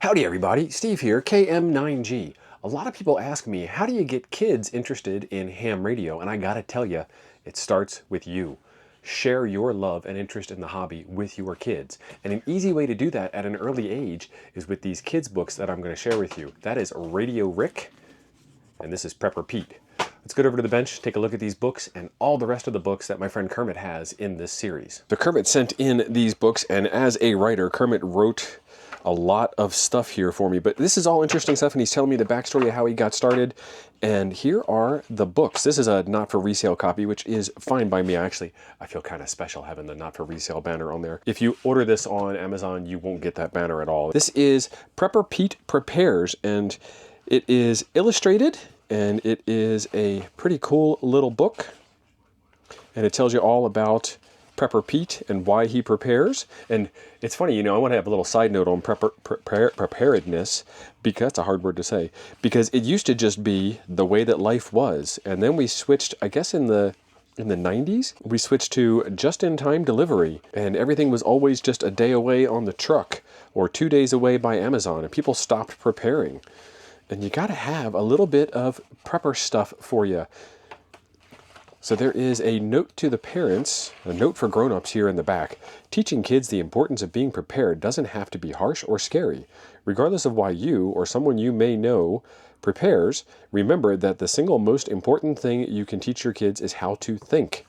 Howdy everybody, Steve here, KM9G. A lot of people ask me, how do you get kids interested in ham radio? And I gotta tell you, it starts with you. Share your love and interest in the hobby with your kids. And an easy way to do that at an early age is with these kids books that I'm gonna share with you. That is Radio Rick, and this is Prepper Pete. Let's go over to the bench, take a look at these books and all the rest of the books that my friend Kermit has in this series. So Kermit sent in these books, and as a writer, Kermit wrote a lot of stuff here for me, but this is all interesting stuff, and he's telling me the backstory of how he got started. And here are the books. This is a not for resale copy, which is fine by me. I feel kind of special having the not for resale banner on there. If you order this on Amazon, you won't get that banner at all. This is Prepper Pete Prepares, and it is illustrated, and it is a pretty cool little book, and it tells you all about Prepper Pete and why he prepares. And it's funny, I want to have a little side note on preparedness, because that's a hard word to say, because it used to just be the way that life was. And then we switched, I guess in the 90s, we switched to just-in-time delivery, and everything was always just a day away on the truck or 2 days away by Amazon, and people stopped preparing. And you got to have a little bit of prepper stuff for you. So there is a note to the parents, a note for grown-ups here in the back. Teaching kids the importance of being prepared doesn't have to be harsh or scary. Regardless of why you or someone you may know prepares, remember that the single most important thing you can teach your kids is how to think.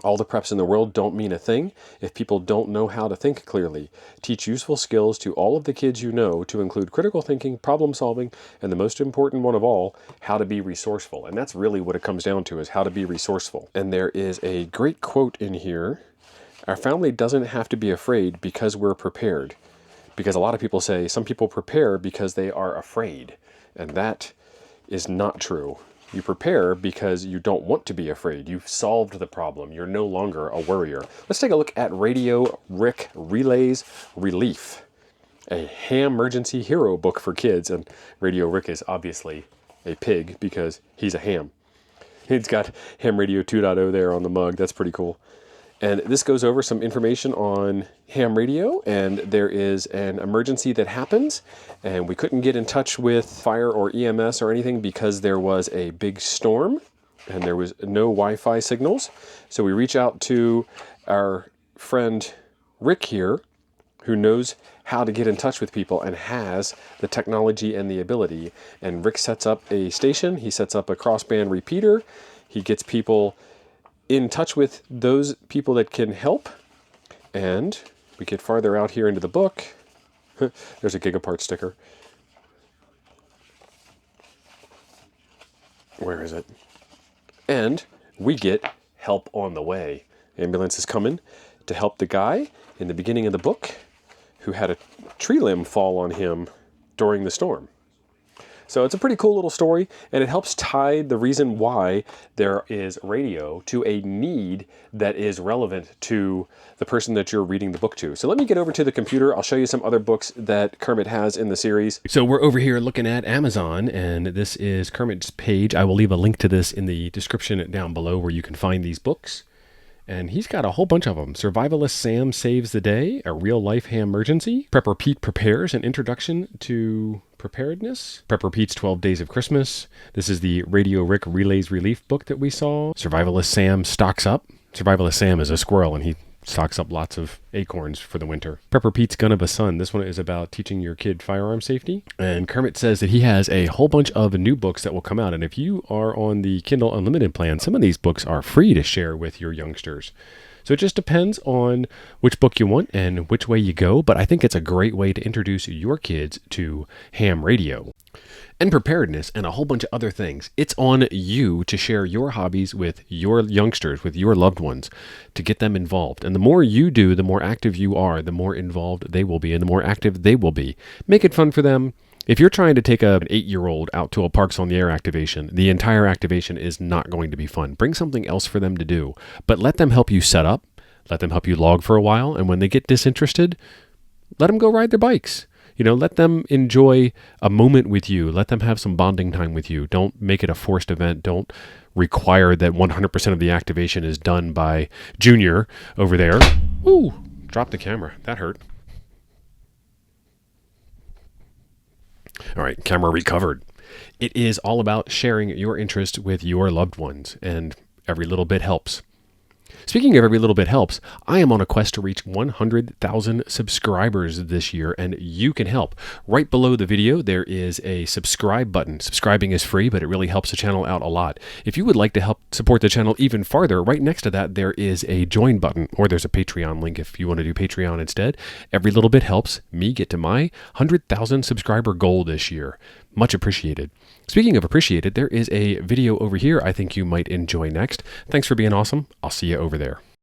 All the preps in the world don't mean a thing if people don't know how to think clearly. Teach useful skills to all of the kids you know, to include critical thinking, problem solving, and the most important one of all, how to be resourceful. And that's really what it comes down to, is how to be resourceful. And there is a great quote in here. Our family doesn't have to be afraid because we're prepared. Because a lot of people say some people prepare because they are afraid. And that is not true. You prepare because you don't want to be afraid. You've solved the problem. You're no longer a worrier. Let's take a look at Radio Rick Relays Relief, a ham emergency hero book for kids. And Radio Rick is obviously a pig because he's a ham. He's got Ham Radio 2.0 there on the mug. That's pretty cool. And this goes over some information on ham radio, and there is an emergency that happens, and we couldn't get in touch with fire or EMS or anything because there was a big storm and there was no Wi-Fi signals. So we reach out to our friend Rick here, who knows how to get in touch with people and has the technology and the ability. And Rick sets up a station, he sets up a crossband repeater, he gets people in touch with those people that can help, and we get farther out here into the book. There's a Gigapart sticker. Where is it? And we get help on the way. Ambulance is coming to help the guy in the beginning of the book who had a tree limb fall on him during the storm. So it's a pretty cool little story, and it helps tie the reason why there is radio to a need that is relevant to the person that you're reading the book to. So let me get over to the computer. I'll show you some other books that Kermit has in the series. So we're over here looking at Amazon, and this is Kermit's page. I will leave a link to this in the description down below where you can find these books. And he's got a whole bunch of them. Survivalist Sam Saves the Day, A Real-Life Ham Emergency. Prepper Pete Prepares, An Introduction to Preparedness. Prepper Pete's 12 Days of Christmas. This is the Radio Rick Relays Relief book that we saw. Survivalist Sam Stocks Up. Survivalist Sam is a squirrel, and he stocks up lots of acorns for the winter. Prepper Pete's Gun of a Son. This one is about teaching your kid firearm safety. And Kermit says that he has a whole bunch of new books that will come out. And if you are on the Kindle Unlimited plan, some of these books are free to share with your youngsters. So it just depends on which book you want and which way you go. But I think it's a great way to introduce your kids to ham radio and preparedness and a whole bunch of other things. It's on you to share your hobbies with your youngsters, with your loved ones, to get them involved. And the more you do, the more active you are, the more involved they will be, and the more active they will be. Make it fun for them. If you're trying to take an 8-year-old out to a Parks on the Air activation, the entire activation is not going to be fun. Bring something else for them to do, but let them help you set up, let them help you log for a while, and when they get disinterested, let them go ride their bikes. Let them enjoy a moment with you. Let them have some bonding time with you. Don't make it a forced event. Don't require that 100% of the activation is done by Junior over there. Ooh, dropped the camera. That hurt. All right, camera recovered. It is all about sharing your interest with your loved ones, and every little bit helps. Speaking of every little bit helps, I am on a quest to reach 100,000 subscribers this year, and you can help. Right below the video, there is a subscribe button. Subscribing is free, but it really helps the channel out a lot. If you would like to help support the channel even farther, right next to that, there is a join button, or there's a Patreon link if you want to do Patreon instead. Every little bit helps me get to my 100,000 subscriber goal this year. Much appreciated. Speaking of appreciated, there is a video over here I think you might enjoy next. Thanks for being awesome. I'll see you over there.